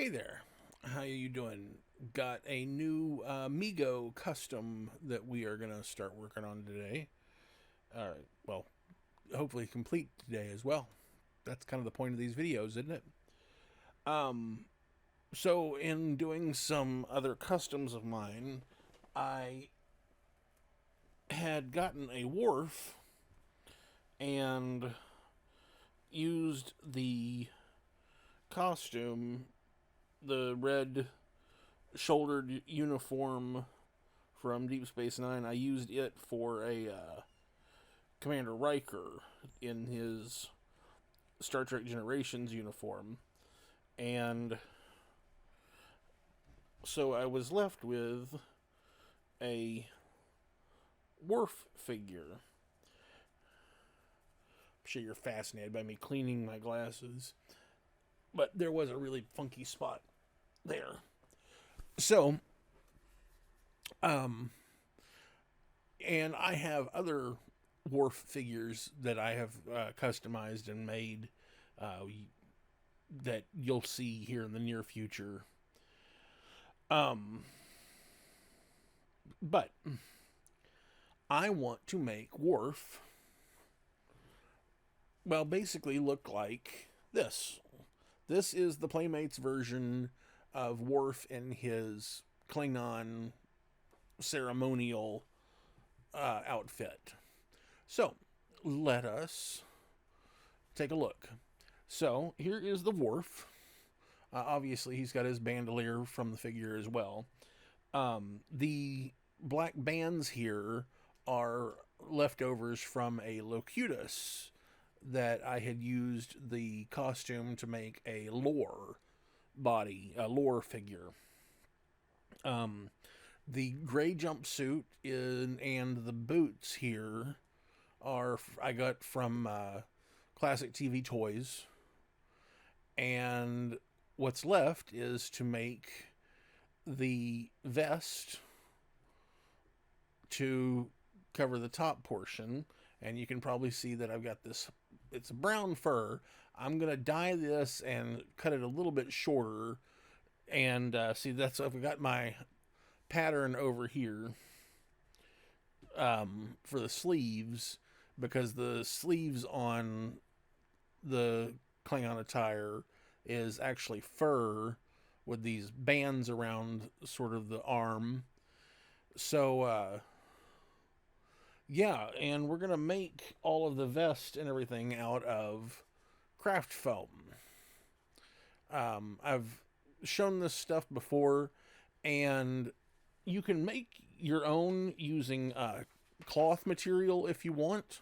Hey there, how you doing? Got a new Mego custom that we are gonna start working on today. Well, hopefully complete today as well. That's kind of the point of these videos, isn't it? So in doing some other customs of mine, I had gotten a Worf and used the costume, the red shouldered uniform from Deep Space Nine. I used it for a Commander Riker in his Star Trek Generations uniform, and so I was left with a Worf figure. I'm sure you're fascinated by me cleaning my glasses, but there was a really funky spot there. So, and I have other Worf figures that I have customized and made uh, that you'll see here in the near future. But I want to make Worf, well, basically look like this. This is the Playmates version of Worf in his Klingon ceremonial outfit. So, let us take a look. So, here is the Worf. Obviously, he's got his bandolier from the figure as well. The black bands here are leftovers from a Locutus that I had used the costume to make a lore body, a lore figure. The gray jumpsuit and the boots here are I got from Classic TV Toys, and what's left is to make the vest to cover the top portion, and you can probably see that I've got this. It's brown fur. I'm gonna dye this and cut it a little bit shorter, and see that's I've got my pattern over here for the sleeves, because the sleeves on the Klingon attire is actually fur with these bands around sort of the arm. So, yeah, and we're going to make all of the vest and everything out of craft foam. I've shown this stuff before, and you can make your own using cloth material if you want,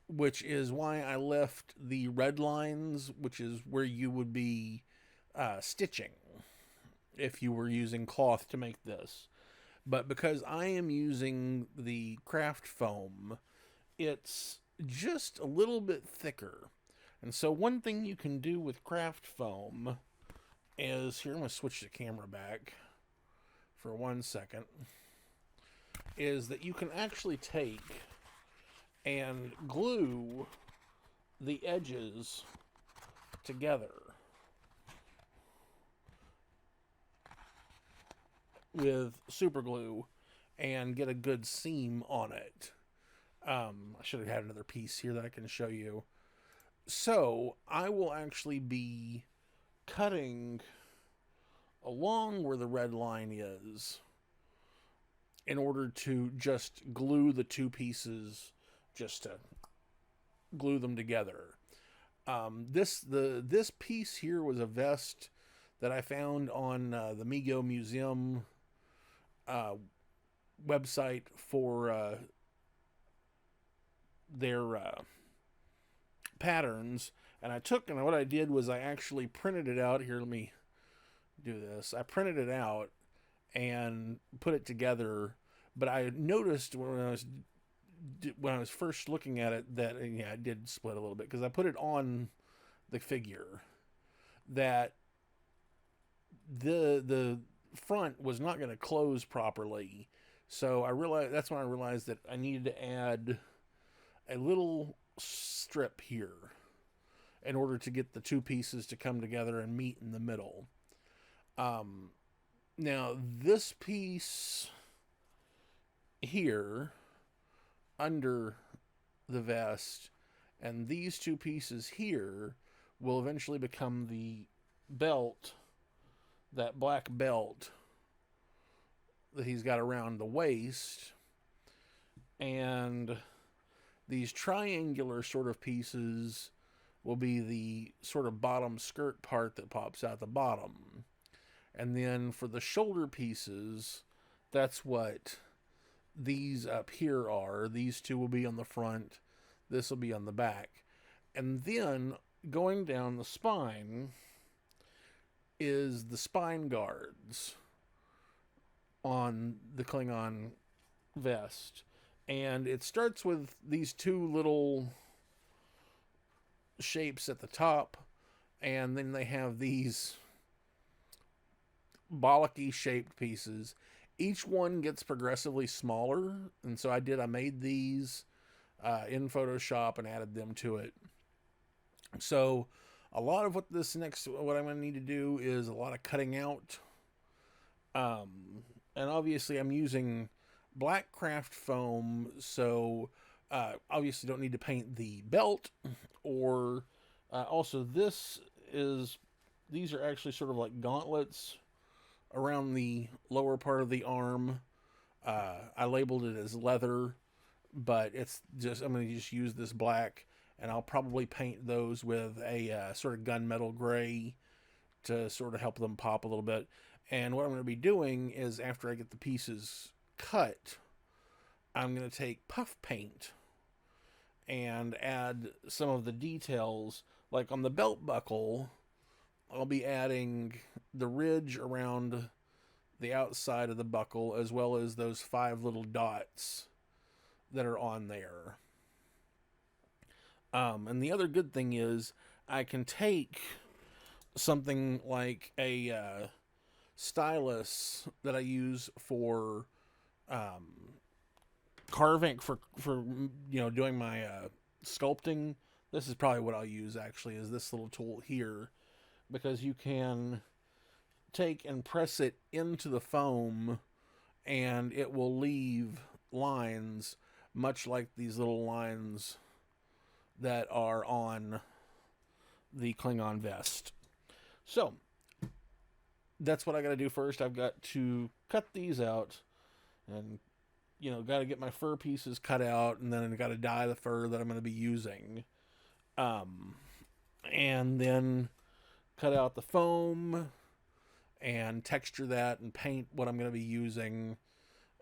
which is why I left the red lines, which is where you would be stitching if you were using cloth to make this. But because I am using the craft foam, it's just a little bit thicker. And so one thing you can do with craft foam is, here, I'm going to switch the camera back for 1 second, is that you can actually take and glue the edges together with super glue and get a good seam on it. I should have had another piece here that I can show you. So I will actually be cutting along where the red line is in order to just glue the two pieces, just to glue them together. This piece here was a vest that I found on the Mego Museum website for their patterns, and what I did was I actually printed it out. Here, let me do this. I printed it out and put it together, but I noticed when I was first looking at it that, yeah, I did split a little bit because I put it on the figure, that the front was not going to close properly. So that's when I realized that I needed to add a little strip here. in order to get the two pieces to come together and meet in the middle. Now, this piece here under the vest and these two pieces here will eventually become the belt, that black belt that he's got around the waist. And these triangular sort of pieces will be the sort of bottom skirt part that pops out the bottom. And then for the shoulder pieces, that's what these up here are. These two will be on the front. This will be on the back. And then going down the spine is the spine guards on the Klingon vest. And it starts with these two little shapes at the top. And then they have these bollocky shaped pieces. Each one gets progressively smaller, and so I made these in Photoshop and added them to it. So a lot of what I'm going to need to do is a lot of cutting out, and obviously I'm using black craft foam, so obviously don't need to paint the belt, or also these are actually sort of like gauntlets around the lower part of the arm. I labeled it as leather, but I'm going to just use this black, and I'll probably paint those with a sort of gunmetal gray to sort of help them pop a little bit. And what I'm going to be doing is, after I get the pieces cut, I'm going to take puff paint and add some of the details. Like on the belt buckle, I'll be adding the ridge around the outside of the buckle, as well as those 5 little dots that are on there. And the other good thing is I can take something like a stylus that I use for carving, for doing my sculpting. This is probably what I'll use, actually, is this little tool here, because you can take and press it into the foam and it will leave lines much like these little lines that are on the Klingon vest. So that's what I got to do first. I've got to cut these out, and got to get my fur pieces cut out, and then I got to dye the fur that I'm going to be using, and then cut out the foam and texture that and paint what I'm going to be using,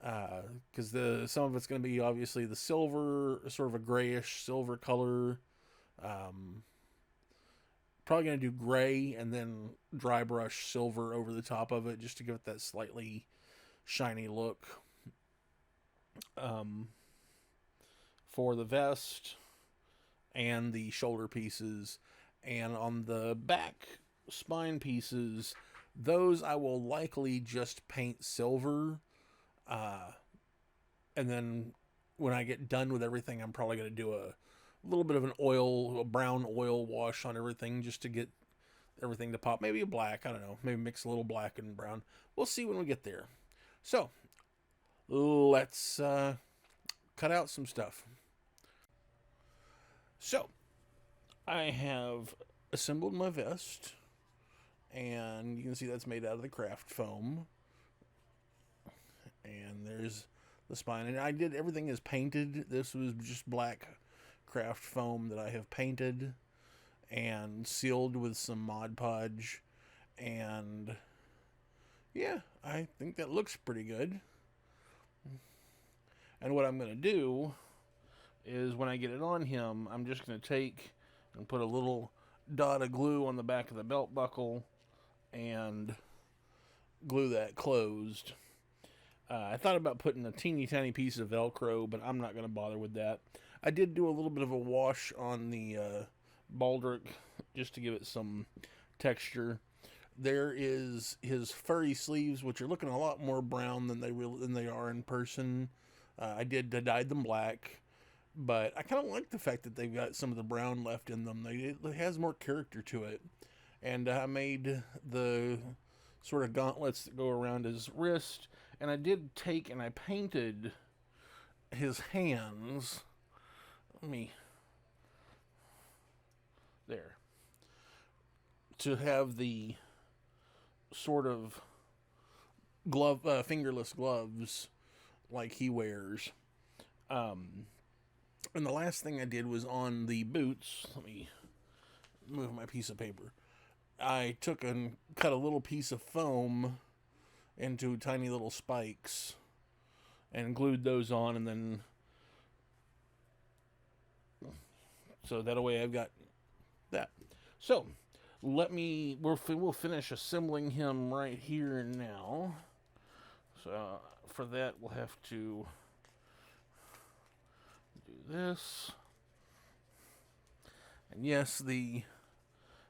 because some of it's going to be obviously the silver, sort of a grayish silver color. Probably going to do gray and then dry brush silver over the top of it, just to give it that slightly shiny look. For the vest and the shoulder pieces, and on the back spine pieces, those I will likely just paint silver, and then when I get done with everything, I'm probably going to do a little bit of a brown oil wash on everything, just to get everything to pop. Maybe a black, I don't know, maybe mix a little black and brown. We'll see when we get there. So let's cut out some stuff. So I have assembled my vest, and you can see that's made out of the craft foam, and there's the spine, and everything is painted. This was just black craft foam that I have painted and sealed with some Mod Podge, and yeah, I think that looks pretty good. And what I'm going to do is, when I get it on him, I'm just going to take and put a little dot of glue on the back of the belt buckle and glue that closed. I thought about putting a teeny tiny piece of Velcro, but I'm not going to bother with that. I did do a little bit of a wash on the baldric just to give it some texture. There is his furry sleeves, which are looking a lot more brown than they are in person. I dyed them black, But I kind of like the fact that they've got some of the brown left in them. It has more character to it. And I made the sort of gauntlets that go around his wrist. And I did take and I painted his hands. Let me... There. To have the sort of fingerless gloves like he wears. And the last thing I did was on the boots. Let me move my piece of paper. I took and cut a little piece of foam into tiny little spikes and glued those on, and then so that way I've got that. So we'll finish assembling him right here and now. So for that we'll have to do this. And yes, the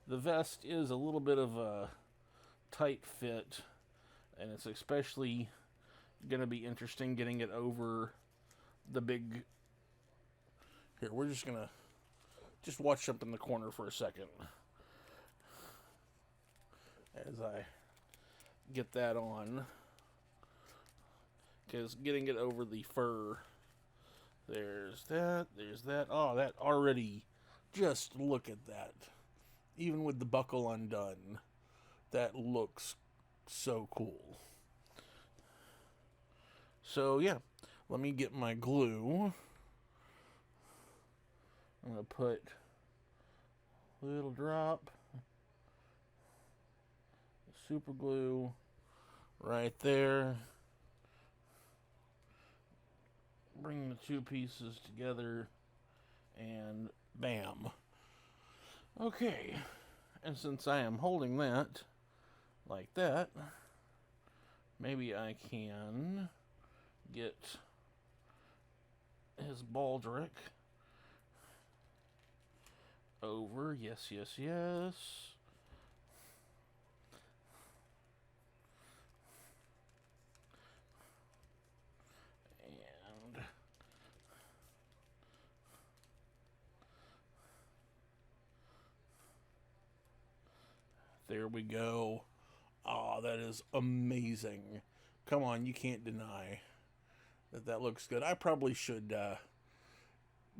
vest is a little bit of a tight fit, and it's especially going to be interesting getting it over the big... Here, we're just going to watch up in the corner for a second as I get that on, because getting it over the fur... There's that. Oh, that already, just look at that. Even with the buckle undone, that looks so cool. So, yeah, let me get my glue. I'm going to put a little drop super glue right there. Bring the two pieces together, and bam. Okay, and since I am holding that like that, maybe I can get his baldric over. Yes. There we go. Oh, that is amazing. Come on, you can't deny that looks good. I probably should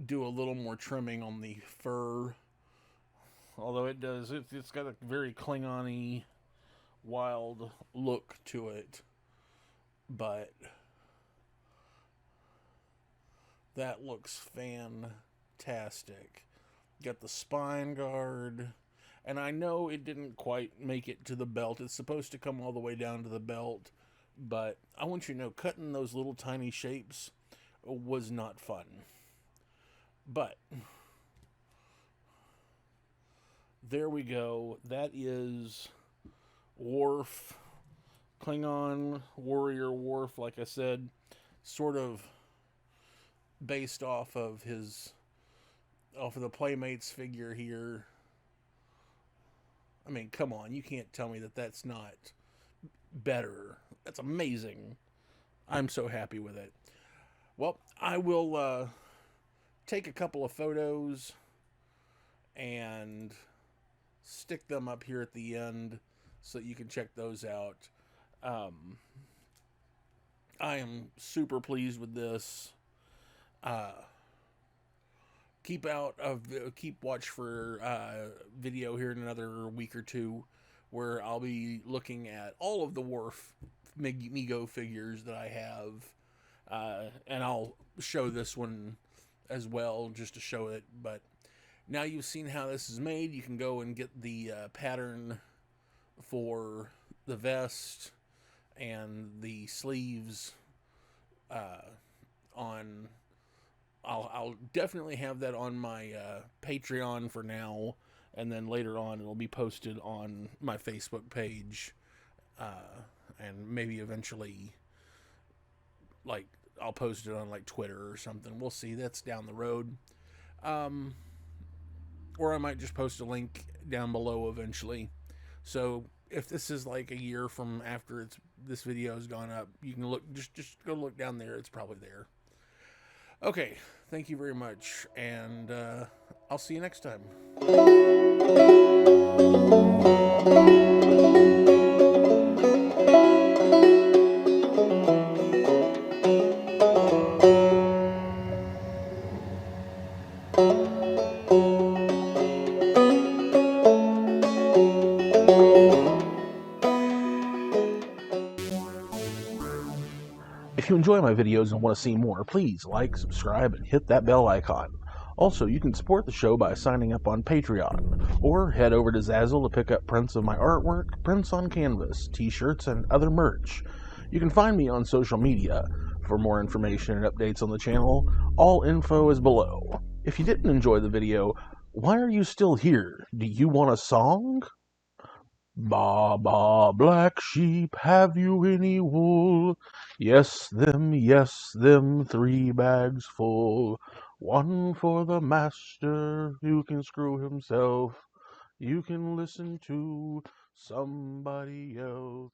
do a little more trimming on the fur. Although it's got a very Klingon-y, wild look to it. But that looks fantastic. Got the spine guard. And I know it didn't quite make it to the belt. It's supposed to come all the way down to the belt. But I want you to know, cutting those little tiny shapes was not fun. But there we go. That is Worf, Klingon Warrior Worf, like I said, sort of based off of the Playmates figure here. I mean, come on, you can't tell me that that's not better. That's amazing. I'm so happy with it. Well, I will take a couple of photos and stick them up here at the end so that you can check those out. I am super pleased with this. Keep watch for video here in another week or two, where I'll be looking at all of the Worf Mego figures that I have, and I'll show this one as well just to show it. But now you've seen how this is made, you can go and get the pattern for the vest and the sleeves on. I'll definitely have that on my Patreon for now, and then later on it'll be posted on my Facebook page, and maybe eventually, like, I'll post it on like Twitter or something. We'll see. That's down the road. Or I might just post a link down below eventually. So if this is like a year from after this video has gone up, you can look, just go look down there. It's probably there. Okay, thank you very much, and I'll see you next time. If you enjoy my videos and want to see more, please like, subscribe, and hit that bell icon. Also, you can support the show by signing up on Patreon, or head over to Zazzle to pick up prints of my artwork, prints on canvas, t-shirts, and other merch. You can find me on social media. For more information and updates on the channel, all info is below. If you didn't enjoy the video, why are you still here? Do you want a song? Ba, ba, black sheep, have you any wool? Yes, them, 3 bags full. One for the master who can screw himself. You can listen to somebody else.